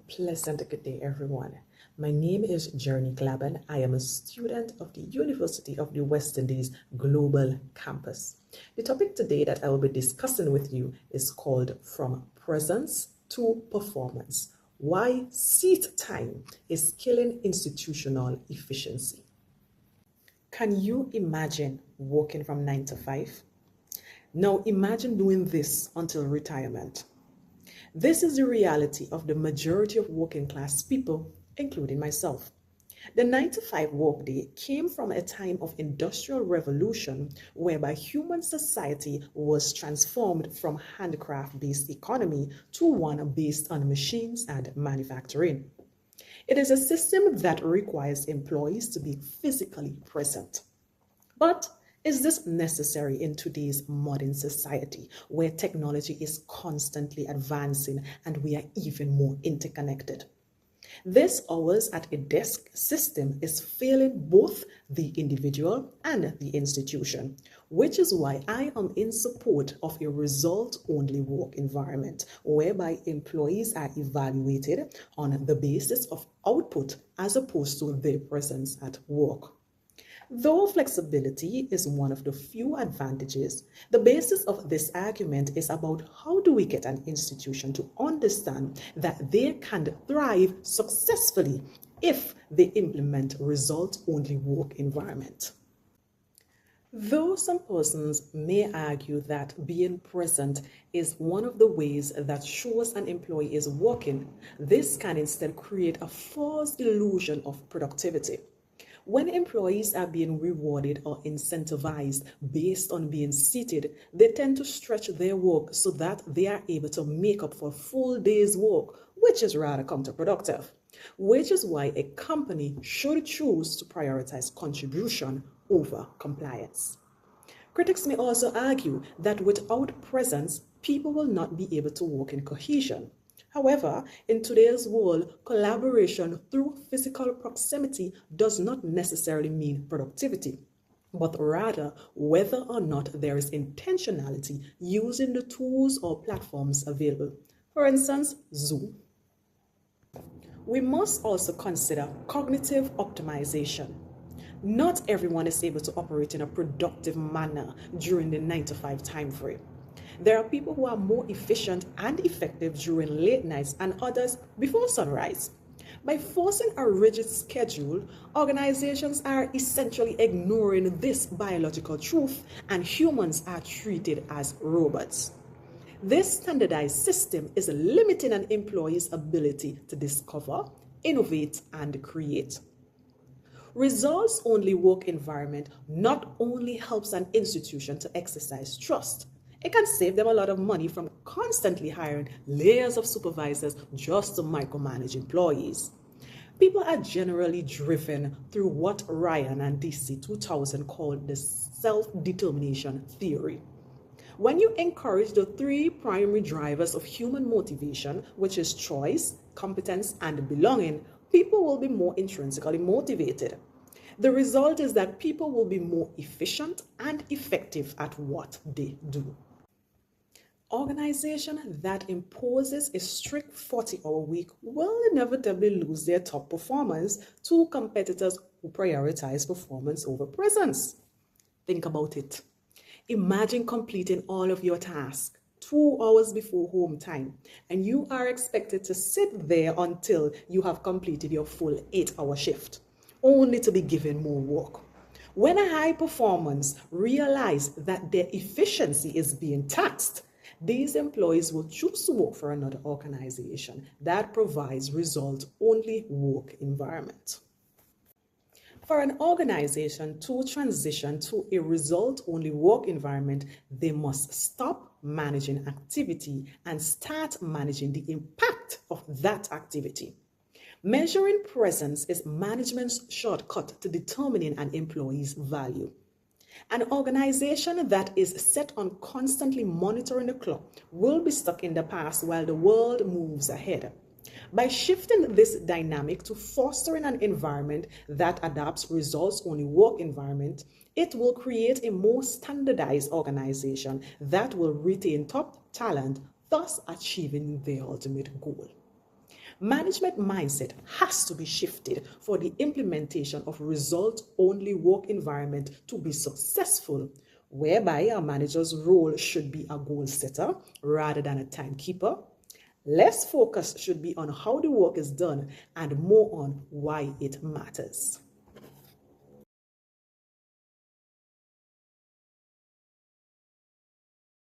Pleasant good day, everyone. My name is Journey Glaben. I am a student of the University of the West Indies Global Campus. The topic today that I will be discussing with you is called From Presence to Performance. Why seat time is killing institutional efficiency. Can you imagine working from 9 to 5? Now imagine doing this until retirement. This is the reality of the majority of working class people, including myself. The 9 to 5 workday came from a time of industrial revolution whereby human society was transformed from handcraft-based economy to one based on machines and manufacturing. It is a system that requires employees to be physically present. But is this necessary in today's modern society where technology is constantly advancing and we are even more interconnected? This hours at a desk system is failing both the individual and the institution, which is why I am in support of a result-only work environment whereby employees are evaluated on the basis of output as opposed to their presence at work. Though flexibility is one of the few advantages, the basis of this argument is about how do we get an institution to understand that they can thrive successfully if they implement result-only work environment. Though some persons may argue that being present is one of the ways that shows an employee is working, this can instead create a false illusion of productivity. When employees are being rewarded or incentivized based on being seated, they tend to stretch their work so that they are able to make up for a full day's work, which is rather counterproductive, which is why a company should choose to prioritize contribution over compliance. Critics may also argue that without presence, people will not be able to work in cohesion. However, in today's world, collaboration through physical proximity does not necessarily mean productivity, but rather whether or not there is intentionality using the tools or platforms available. For instance, Zoom. We must also consider cognitive optimization. Not everyone is able to operate in a productive manner during the 9 to 5 time frame. There are people who are more efficient and effective during late nights and others before sunrise. By forcing a rigid schedule, organizations are essentially ignoring this biological truth and humans are treated as robots. This standardized system is limiting an employee's ability to discover, innovate, and create. Results-only work environment not only helps an institution to exercise trust, it can save them a lot of money from constantly hiring layers of supervisors just to micromanage employees. People are generally driven through what Ryan and DC 2000 called the self-determination theory. When you encourage the 3 primary drivers of human motivation, which is choice, competence, and belonging, people will be more intrinsically motivated. The result is that people will be more efficient and effective at what they do. Organization that imposes a strict 40-hour week will inevitably lose their top performers to competitors who prioritize performance over presence. Think about it. Imagine completing all of your tasks 2 hours before home time, and you are expected to sit there until you have completed your full 8-hour shift, only to be given more work. When a high performance realize that their efficiency is being taxed, these employees will choose to work for another organization that provides result-only work environment. For an organization to transition to a result-only work environment, they must stop managing activity and start managing the impact of that activity. Measuring presence is management's shortcut to determining an employee's value. An organization that is set on constantly monitoring the clock will be stuck in the past while the world moves ahead. By shifting this dynamic to fostering an environment that adapts results-only work environment, it will create a more standardized organization that will retain top talent, thus achieving their ultimate goal. Management mindset has to be shifted for the implementation of result-only work environment to be successful, whereby a manager's role should be a goal setter rather than a timekeeper. Less focus should be on how the work is done and more on why it matters.